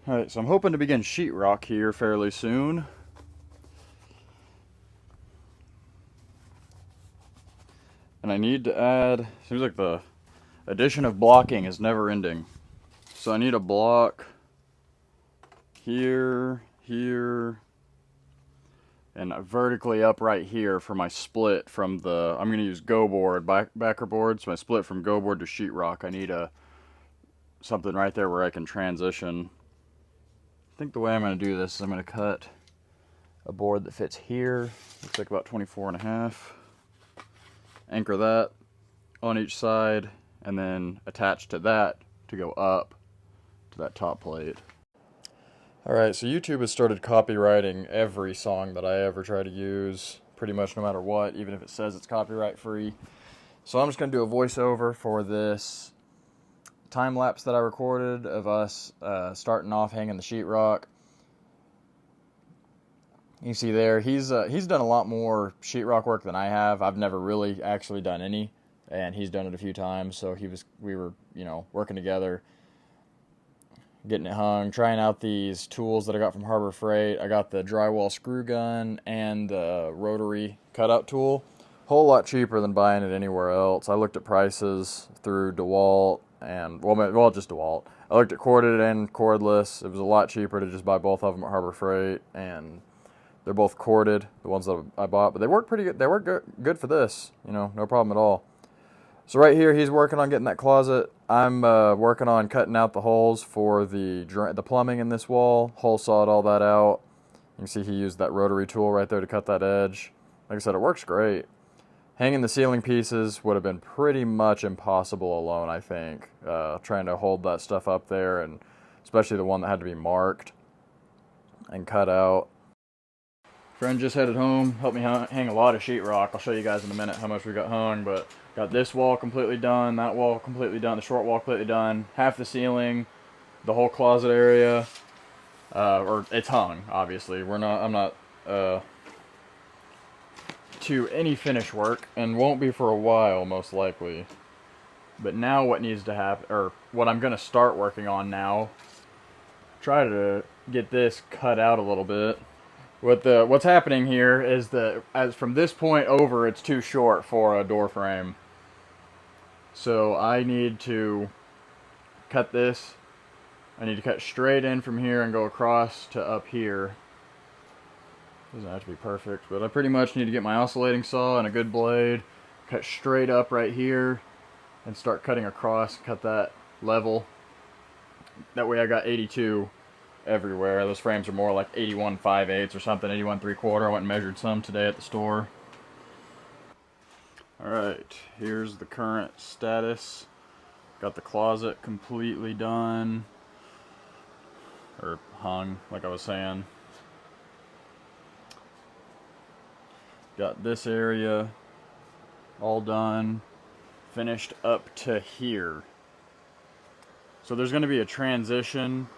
Alright, so I'm hoping to begin sheetrock here fairly soon. And I need to add, seems like the addition of blocking is never ending. So I need a block here, here, and vertically up right here for my split from the, I'm going to use go board, backer board, so my split from go board to sheetrock. I need something right there where I can transition. I think the way I'm going to do this is I'm going to cut a board that fits here. Looks like about 24.5. Anchor that on each side, and then attach to that to go up to that top plate. Alright, so YouTube has started copywriting every song that I ever try to use, pretty much no matter what, even if it says it's copyright free. So I'm just going to do a voiceover for this time lapse that I recorded of us starting off hanging the sheetrock. You see there, he's done a lot more sheetrock work than I have. I've never really actually done any, and he's done it a few times. So we were, working together, getting it hung, trying out these tools that I got from Harbor Freight. I got the drywall screw gun and the rotary cutout tool. Whole lot cheaper than buying it anywhere else. I looked at prices through DeWalt and just DeWalt. I looked at corded and cordless. It was a lot cheaper to just buy both of them at Harbor Freight, and they're both corded, the ones that I bought, but they work pretty good. They work good for this, no problem at all. So right here, he's working on getting that closet. I'm working on cutting out the holes for the plumbing in this wall. Hole sawed all that out. You can see he used that rotary tool right there to cut that edge. Like I said, it works great. Hanging the ceiling pieces would have been pretty much impossible alone, I think. Trying to hold that stuff up there, and especially the one that had to be marked and cut out. Friend just headed home, helped me hang a lot of sheetrock. I'll show you guys in a minute how much we got hung, but got this wall completely done, that wall completely done, the short wall completely done, half the ceiling, the whole closet area, or it's hung, obviously. I'm not to any finish work, and won't be for a while, most likely. But now what needs to happen, or what I'm going to start working on now, try to get this cut out a little bit. What's happening here is that as from this point over, it's too short for a door frame. So I need to cut this. I need to cut straight in from here and go across to up here. Doesn't have to be perfect, but I pretty much need to get my oscillating saw and a good blade, cut straight up right here, and start cutting across, cut that level. That way I got 82 everywhere. Those frames are more like 81 5/8 or something, 81 3/4. I went and measured some today at the store. Alright, here's the current status. Got the closet completely done, or hung, like I was saying. Got this area all done, finished up to here. So there's going to be a transition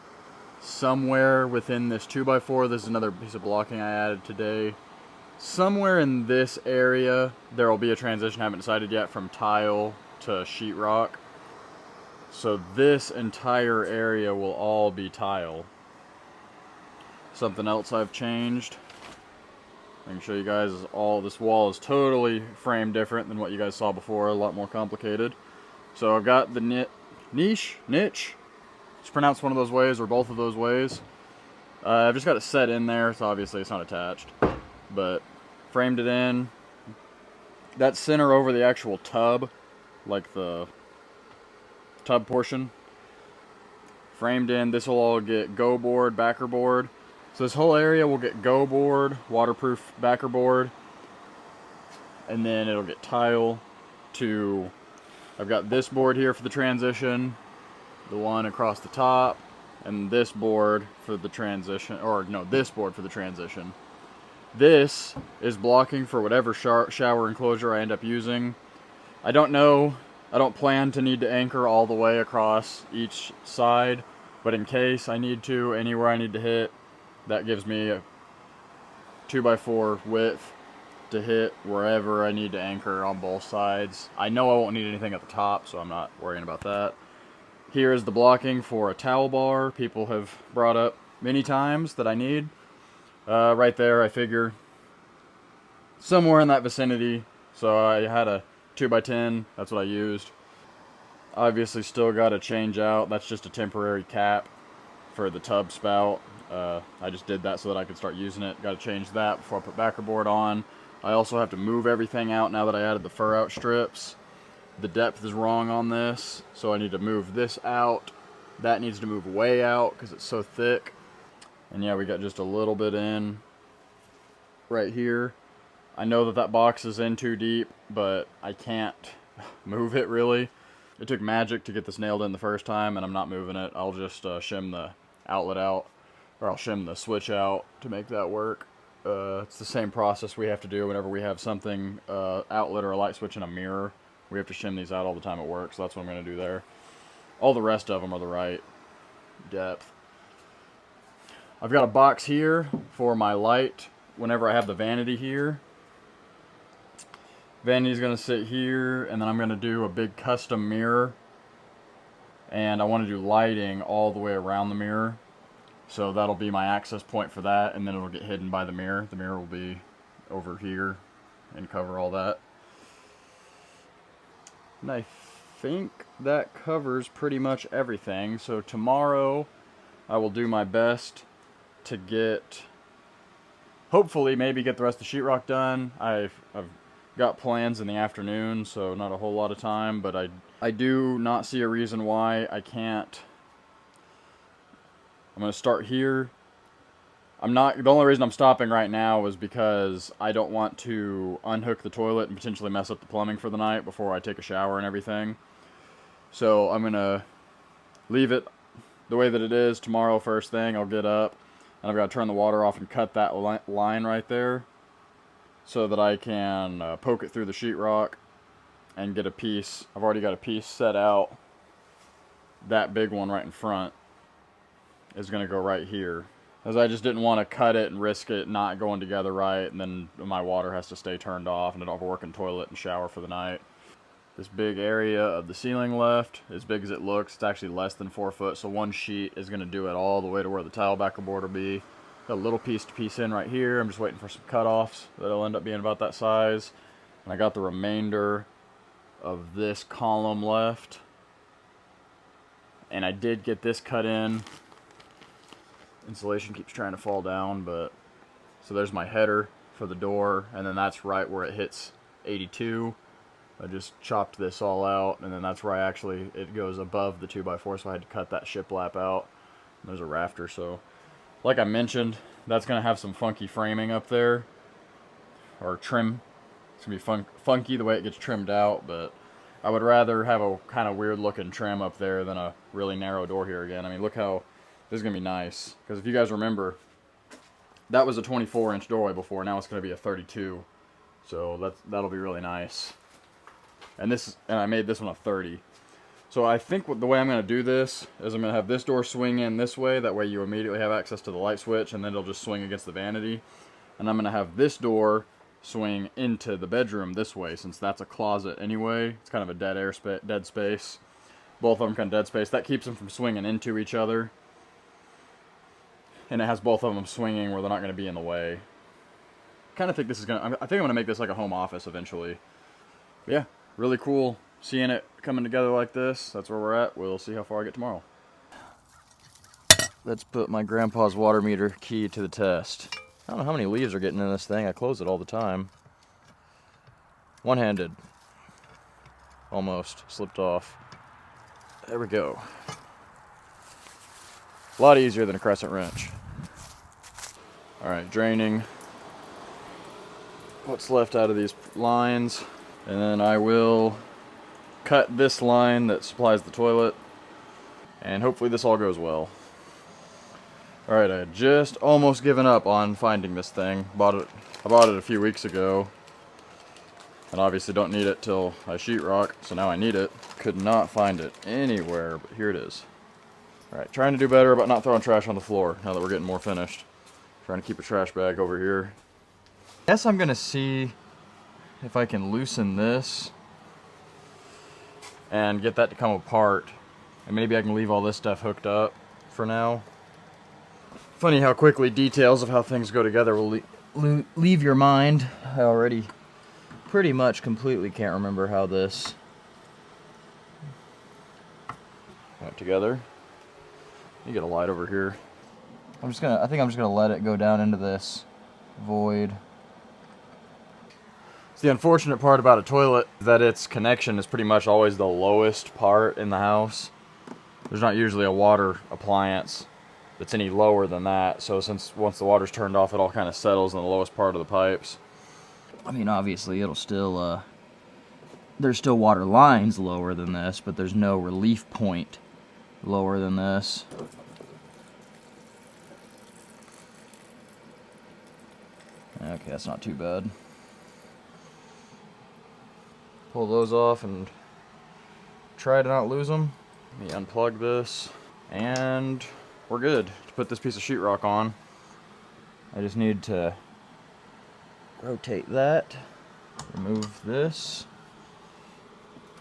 somewhere within this 2x4. This is another piece of blocking I added today. Somewhere in this area there will be a transition. I haven't decided yet, from tile to sheetrock. So this entire area will all be tile. Something else I've changed, I can show you guys, is this wall is totally framed different than what you guys saw before, a lot more complicated. So I've got the niche. It's pronounced one of those ways or both of those ways. I've just got it set in there, so obviously it's not attached, but framed it in. That center over the actual tub, like the tub portion, framed in. This will all get go board, backer board. So this whole area will get go board, waterproof backer board, and then it'll get tile to, I've got this board here for the transition, the one across the top, and this board for the transition, or no, this board for the transition. This is blocking for whatever shower enclosure I end up using. I don't know, I don't plan to need to anchor all the way across each side, but in case I need to, anywhere I need to hit, that gives me a 2x4 width to hit wherever I need to anchor on both sides. I know I won't need anything at the top, so I'm not worrying about that. Here is the blocking for a towel bar. People have brought up many times that I need. Right there, I figure somewhere in that vicinity. So I had a 2x10, that's what I used. Obviously still got to change out, that's just a temporary cap for the tub spout. I just did that so that I could start using it. Got to change that before I put backer board on. I also have to move everything out now that I added the fur out strips. The depth is wrong on this, so I need to move this out. That needs to move way out because it's so thick. And yeah, we got just a little bit in right here. I know that that box is in too deep, but I can't move it really. It took magic to get this nailed in the first time, and I'm not moving it. I'll just shim the outlet out, or I'll shim the switch out to make that work. It's the same process we have to do whenever we have something, outlet or a light switch in a mirror. We have to shim these out all the time at work, so that's what I'm going to do there. All the rest of them are the right depth. I've got a box here for my light whenever I have the vanity here. Vanity's going to sit here, and then I'm going to do a big custom mirror. And I want to do lighting all the way around the mirror. So that'll be my access point for that, and then it'll get hidden by the mirror. The mirror will be over here and cover all that. And I think that covers pretty much everything. So tomorrow I will do my best to get, hopefully maybe get the rest of the sheetrock done. I've got plans in the afternoon, so not a whole lot of time, but I do not see a reason why I can't. I'm going to start here. The only reason I'm stopping right now is because I don't want to unhook the toilet and potentially mess up the plumbing for the night before I take a shower and everything. So I'm going to leave it the way that it is. Tomorrow first thing I'll get up and I've got to turn the water off and cut that line right there so that I can poke it through the sheetrock and get a piece. I've already got a piece set out. That big one right in front is going to go right here, as I just didn't want to cut it and risk it not going together right, and then my water has to stay turned off and I don't have a working toilet and shower for the night. This big area of the ceiling left, as big as it looks, it's actually less than 4 foot, so one sheet is going to do it all the way to where the tile backer board will be. Got a little piece to piece in right here. I'm just waiting for some cutoffs that'll end up being about that size. And I got the remainder of this column left. And I did get this cut in. Insulation keeps trying to fall down, but so there's my header for the door, and then that's right where it hits 82. I just chopped this all out, and then that's where it goes above the 2x4, so I had to cut that shiplap out. And there's a rafter, so like I mentioned, that's going to have some funky framing up there, or trim. It's going to be funky the way it gets trimmed out, but I would rather have a kind of weird looking trim up there than a really narrow door here again. I mean, look how this is going to be nice, because if you guys remember, that was a 24-inch doorway before, now it's going to be a 32, so that'll be really nice. And I made this one a 30. So I think the way I'm going to do this is I'm going to have this door swing in this way, that way you immediately have access to the light switch, and then it'll just swing against the vanity. And I'm going to have this door swing into the bedroom this way, since that's a closet anyway. It's kind of a dead space. Both of them kind of dead space. That keeps them from swinging into each other. And it has both of them swinging where they're not going to be in the way. Kind of think I think I'm going to make this like a home office eventually. But yeah, really cool seeing it coming together like this. That's where we're at. We'll see how far I get tomorrow. Let's put my grandpa's water meter key to the test. I don't know how many leaves are getting in this thing. I close it all the time. One-handed. Almost. Slipped off. There we go. A lot easier than a crescent wrench. Alright, draining what's left out of these lines. And then I will cut this line that supplies the toilet. And hopefully this all goes well. Alright, I had just almost given up on finding this thing. I bought it a few weeks ago. And obviously don't need it till I sheetrock, so now I need it. Could not find it anywhere, but here it is. Alright, trying to do better about not throwing trash on the floor now that we're getting more finished. Trying to keep a trash bag over here. Guess I'm gonna see if I can loosen this and get that to come apart And maybe I can leave all this stuff hooked up for now. Funny how quickly details of how things go together will leave your mind. I already pretty much completely can't remember how this went together. You get a light over here. I think I'm just gonna let it go down into this void. The unfortunate part about a toilet is that its connection is pretty much always the lowest part in the house. There's not usually a water appliance that's any lower than that, so since once the water's turned off, it all kind of settles in the lowest part of the pipes. I mean, obviously it'll still, there's still water lines lower than this, but there's no relief point lower than this. Okay, that's not too bad. Pull those off and try to not lose them. Let me unplug this, and we're good to put this piece of sheetrock on. I just need to rotate that, remove this.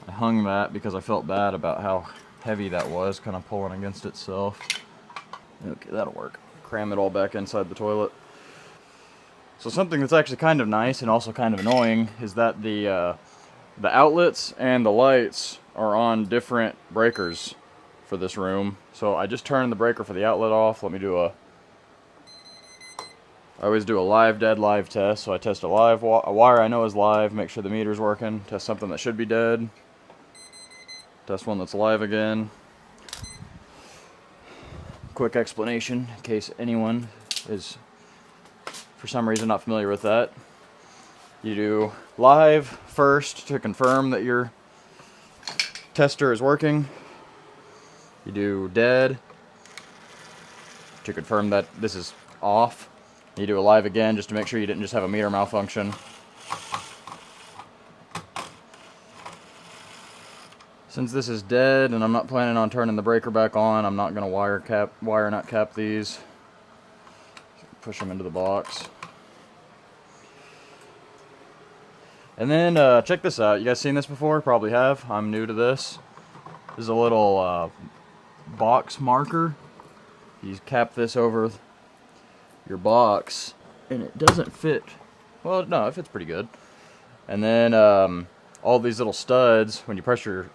I hung that because I felt bad about how heavy that was, kind of pulling against itself. Okay, that'll work. Cram it all back inside the toilet. So something that's actually kind of nice and also kind of annoying is that the outlets and the lights are on different breakers for this room. So I just turned the breaker for the outlet off. Let me do I always do a live, dead, live test. So I test a wire I know is live, make sure the meter's working, test something that should be dead, test one that's live again. Quick explanation in case anyone is for some reason not familiar with that. You do live first to confirm that your tester is working. You do dead to confirm that this is off. You do a live again just to make sure you didn't just have a meter malfunction. Since this is dead and I'm not planning on turning the breaker back on, I'm not going to wire nut cap these. Push them into the box. And then check this out. You guys seen this before? Probably have. I'm new to this. This is a little box marker. You cap this over your box, and it doesn't fit. Well, no, it fits pretty good. And then all these little studs, when you press your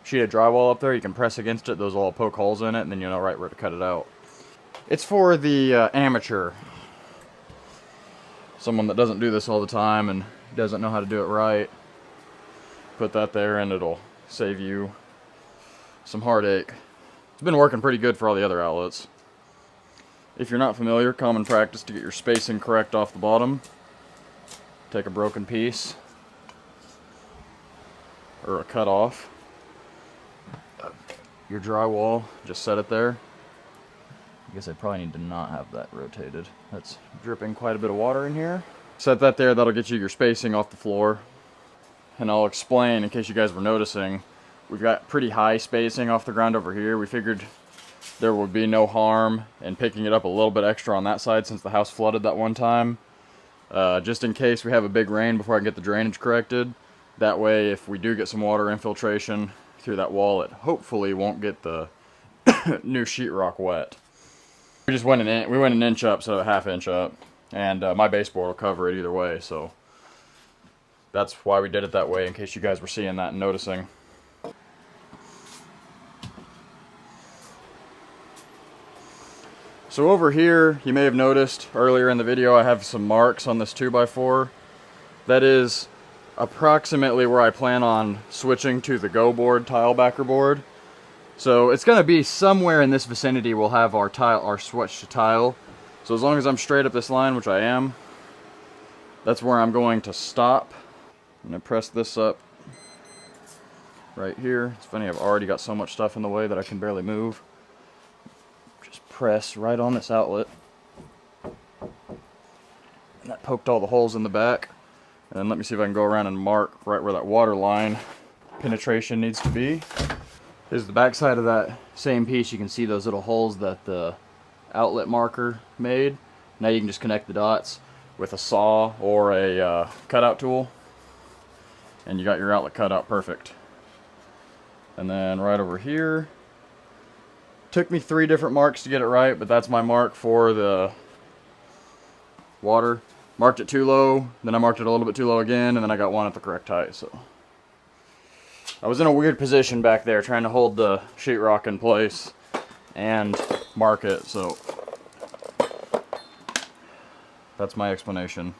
sheet of drywall up there, you can press against it. Those will all poke holes in it, and then you know right where to cut it out. It's for the amateur. Someone that doesn't do this all the time and doesn't know how to do it right. Put that there and it'll save you some heartache. It's been working pretty good for all the other outlets. If you're not familiar, common practice to get your spacing correct off the bottom. Take a broken piece or a cut off your drywall, just set it there. I guess I probably need to not have that rotated. That's dripping quite a bit of water in here. Set that there, that'll get you your spacing off the floor. And I'll explain, in case you guys were noticing, we've got pretty high spacing off the ground over here. We figured there would be no harm in picking it up a little bit extra on that side since the house flooded that one time. Just in case we have a big rain before I can get the drainage corrected. That way, if we do get some water infiltration through that wall, it hopefully won't get the new sheetrock wet. We went an inch up instead of a half inch up, and my baseboard will cover it either way, so that's why we did it that way, in case you guys were seeing that and noticing. So over here, you may have noticed earlier in the video, I have some marks on this 2x4. That is approximately where I plan on switching to the Go board tile backer board. So it's going to be somewhere in this vicinity we'll have our switch to tile. So as long as I'm straight up this line, which I am, that's where I'm going to stop. I'm going to press this up right here. It's funny, I've already got so much stuff in the way that I can barely move. Just press right on this outlet. And that poked all the holes in the back. And then let me see if I can go around and mark right where that water line penetration needs to be. Is the back side of that same piece. You can see those little holes that the outlet marker made. Now you can just connect the dots with a saw or a cutout tool, and you got your outlet cut out perfect. And then right over here, Took me 3 different marks to get it right, but that's my mark for the water. Marked it too low, then I marked it a little bit too low again, and then I got one at the correct height. So I was in a weird position back there trying to hold the sheetrock in place and mark it, so that's my explanation.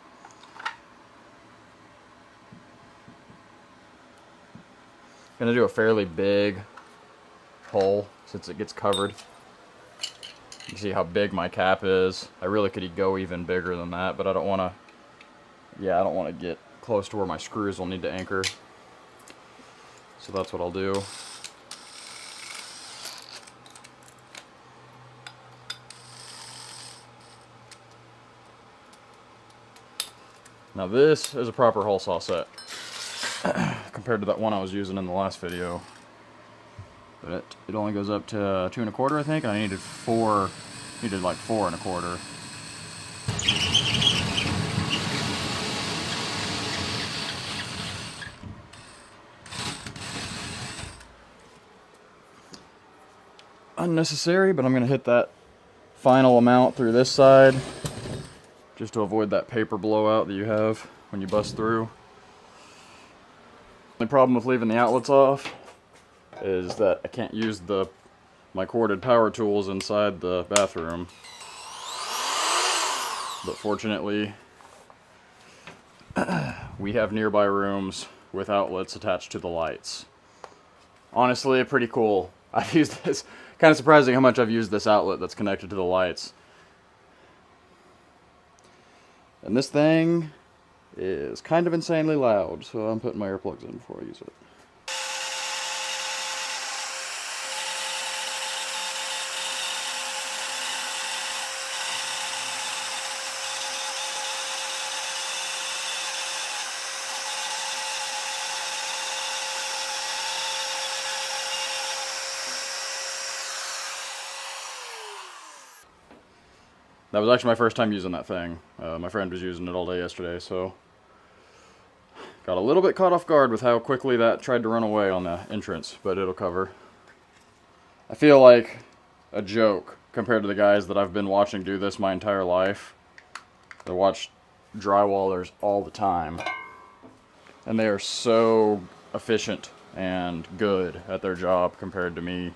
Gonna do a fairly big hole since it gets covered. You can see how big my cap is. I really could go even bigger than that, but I don't want to. Yeah, I don't want to get close to where my screws will need to anchor. So that's what I'll do. Now this is a proper hole saw set compared to that one I was using in the last video. But it only goes up to 2 1/4, I think, and I needed 4. Needed like 4 1/4. Unnecessary, but I'm gonna hit that final amount through this side just to avoid that paper blowout that you have when you bust through. The problem with leaving the outlets off is that I can't use my corded power tools inside the bathroom. But fortunately, we have nearby rooms with outlets attached to the lights. Honestly, pretty cool. I've used this, kind of surprising how much I've used this outlet that's connected to the lights. And this thing is kind of insanely loud, so I'm putting my earplugs in before I use it. That was actually my first time using that thing. My friend was using it all day yesterday, so got a little bit caught off guard with how quickly that tried to run away on the entrance, but it'll cover. I feel like a joke compared to the guys that I've been watching do this my entire life. They watch drywallers all the time, and they are so efficient and good at their job compared to me.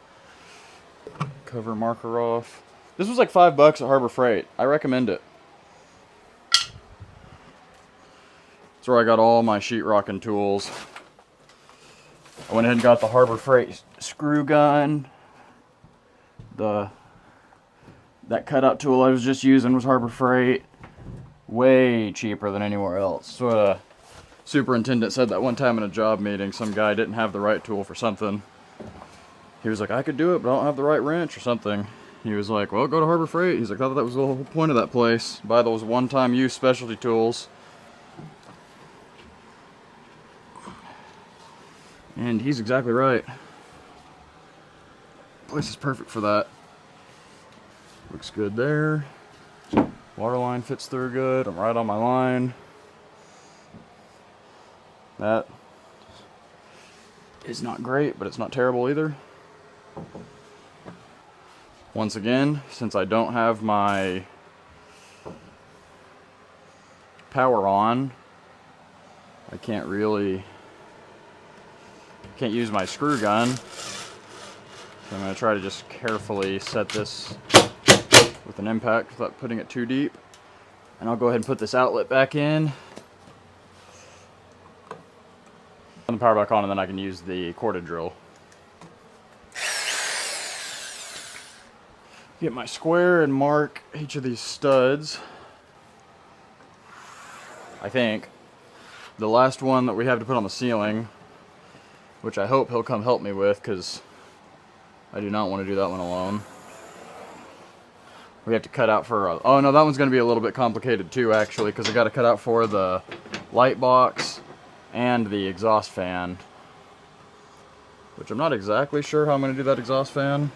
Cover marker off. This was like $5 at Harbor Freight. I recommend it. That's where I got all my sheetrocking tools. I went ahead and got the Harbor Freight screw gun. That cutout tool I was just using was Harbor Freight. Way cheaper than anywhere else. So a superintendent said that one time in a job meeting, some guy didn't have the right tool for something. He was like, I could do it, but I don't have the right wrench or something. He was like, well, go to Harbor Freight. He's like, I thought that was the whole point of that place. Buy those one-time use specialty tools. And he's exactly right. Place is perfect for that. Looks good there. Water line fits through good. I'm right on my line. That is not great, but it's not terrible either. Once again, since I don't have my power on, I can't use my screw gun. So I'm going to try to just carefully set this with an impact without putting it too deep. And I'll go ahead and put this outlet back in. Turn the power back on, and then I can use the corded drill. Get my square and mark each of these studs. I think the last one that we have to put on the ceiling, which I hope he'll come help me with, because I do not want to do that one alone. We have to cut out for oh no, that one's going to be a little bit complicated too, actually, because I got to cut out for the light box and the exhaust fan, which I'm not exactly sure how I'm going to do that exhaust fan.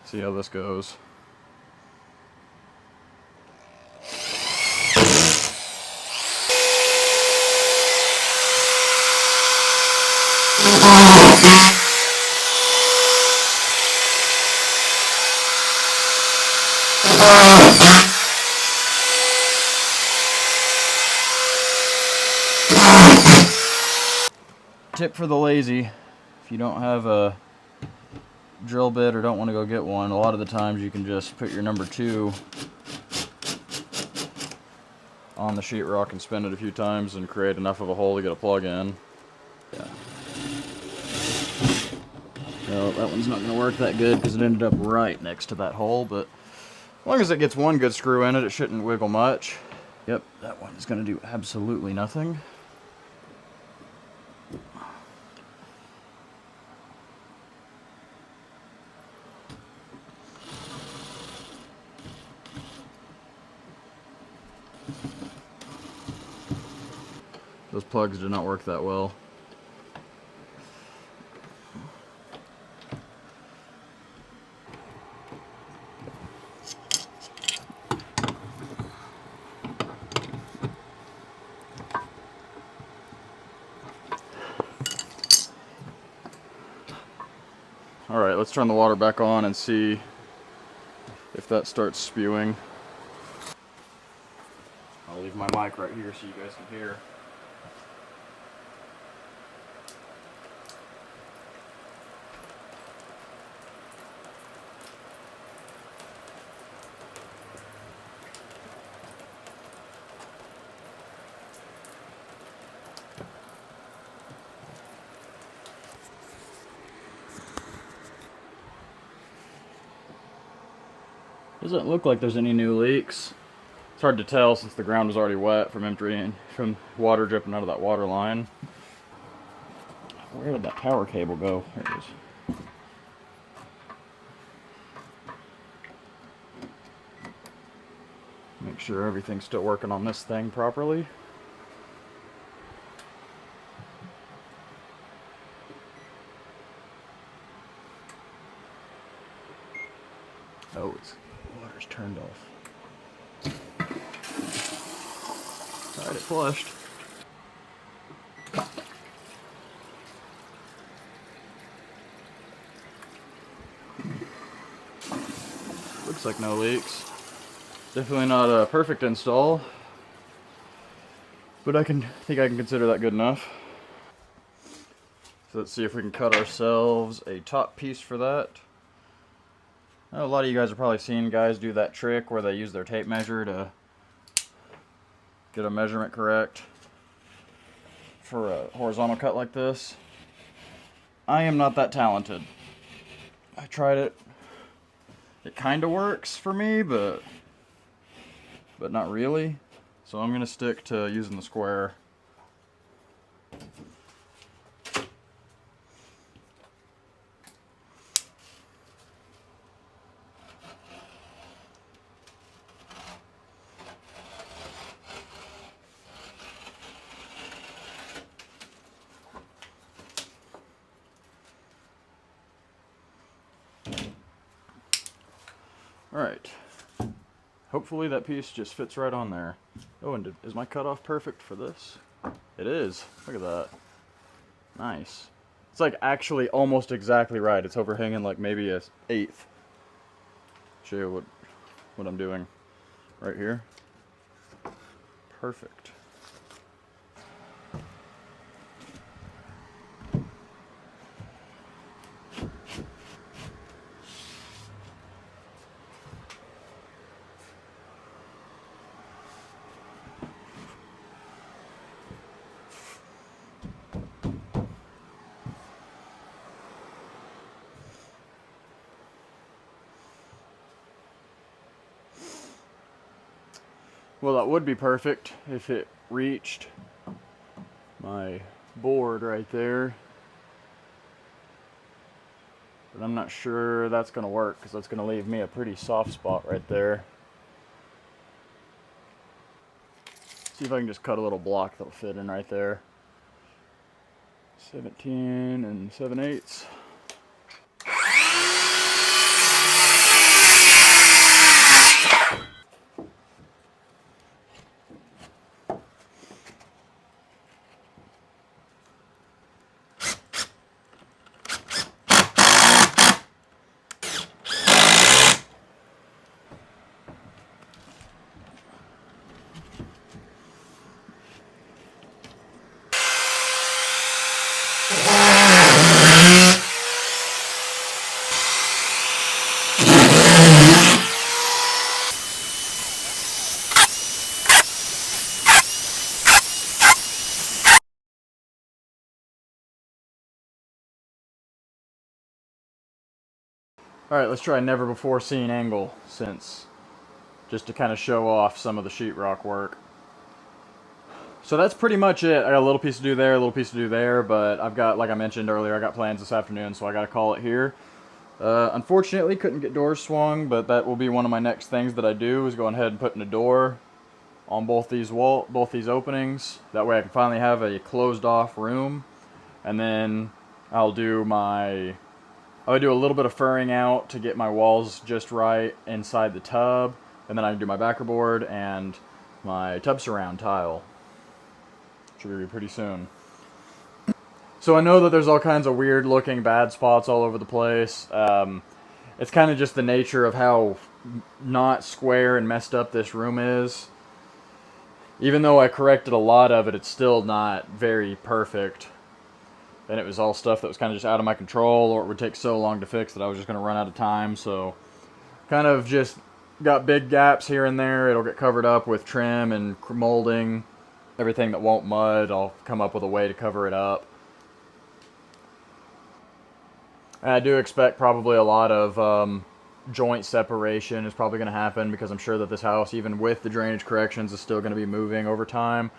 See how this goes. Tip for the lazy: if you don't have a drill bit or don't want to go get one, a lot of the times you can just put your number 2 on the sheetrock and spin it a few times and create enough of a hole to get a plug in. Yeah. No, that one's not going to work that good because it ended up right next to that hole, but as long as it gets one good screw in it, it shouldn't wiggle much. Yep, that one is going to do absolutely nothing. Those plugs did not work that well. Alright, let's turn the water back on and see if that starts spewing. I'll leave my mic right here so you guys can hear. Doesn't look like there's any new leaks. It's hard to tell since the ground was already wet from water dripping out of that water line. Where did that power cable go? There it is. Make sure everything's still working on this thing properly. Oh, the water's turned off. Alright, it flushed. Looks like no leaks. Definitely not a perfect install, but I think I can consider that good enough. So let's see if we can cut ourselves a top piece for that. I know a lot of you guys have probably seen guys do that trick where they use their tape measure to get a measurement correct for a horizontal cut like this. I am not that talented. I tried it. It kind of works for me, but not really. So I'm going to stick to using the square. Alright, hopefully that piece just fits right on there. Oh, and is my cutoff perfect for this? It is. Look at that. Nice. It's like actually almost exactly right. It's overhanging like maybe an eighth. Show you what I'm doing right here. Perfect. Well, that would be perfect if it reached my board right there. But I'm not sure that's going to work because that's going to leave me a pretty soft spot right there. See if I can just cut a little block that'll fit in right there. 17 and 7/8. Alright, let's try never before seen angle since, just to kind of show off some of the sheetrock work. So that's pretty much it. I got a little piece to do there, a little piece to do there, but I've got, like I mentioned earlier, I got plans this afternoon, so I got to call it here. Unfortunately, couldn't get doors swung, but that will be one of my next things that I do, is go ahead and put in a door on both these openings. That way I can finally have a closed off room. And then I'll do a little bit of furring out to get my walls just right inside the tub, and then I can do my backer board and my tub surround tile. Should be pretty soon. So I know that there's all kinds of weird looking bad spots all over the place. It's kind of just the nature of how not square and messed up this room is. Even though I corrected a lot of it, it's still not very perfect. And it was all stuff that was kind of just out of my control, or it would take so long to fix that I was just going to run out of time. So kind of just got big gaps here and there. It'll get covered up with trim and molding. Everything that won't mud, I'll come up with a way to cover it up. And I do expect probably a lot of joint separation is probably going to happen, because I'm sure that this house, even with the drainage corrections, is still going to be moving over time.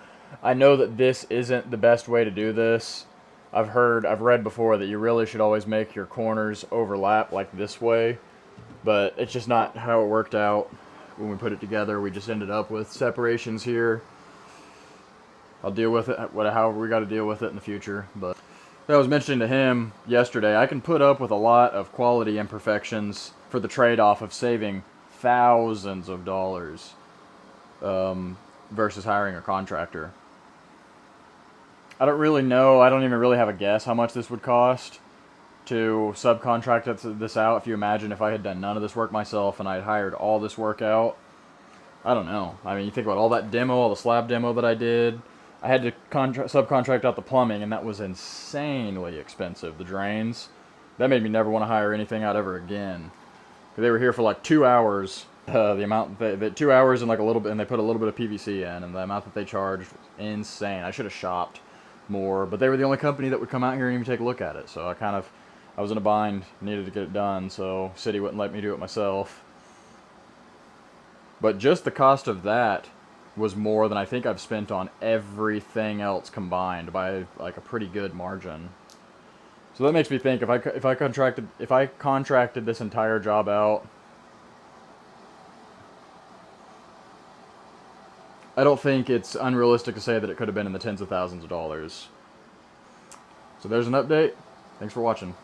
I know that this isn't the best way to do this. I've read before that you really should always make your corners overlap like this way, but it's just not how it worked out when we put it together. We just ended up with separations here. I'll deal with it however we got to deal with it in the future. But I was mentioning to him yesterday, I can put up with a lot of quality imperfections for the trade-off of saving thousands of dollars versus hiring a contractor. I don't really know, I don't even really have a guess how much this would cost to subcontract this out. If you imagine if I had done none of this work myself and I had hired all this work out, I don't know. I mean, you think about all that demo, all the slab demo that I did. I had to subcontract out the plumbing, and that was insanely expensive. The drains, that made me never want to hire anything out ever again. They were here for like 2 hours. The amount that 2 hours and like a little bit, and they put a little bit of PVC in, and the amount that they charged was insane. I should have shopped more, but they were the only company that would come out here and even take a look at it. So I was in a bind, needed to get it done. So city wouldn't let me do it myself. But just the cost of that was more than I think I've spent on everything else combined by like a pretty good margin. So that makes me think, if I contracted this entire job out, I don't think it's unrealistic to say that it could have been in the tens of thousands of dollars. So there's an update. Thanks for watching.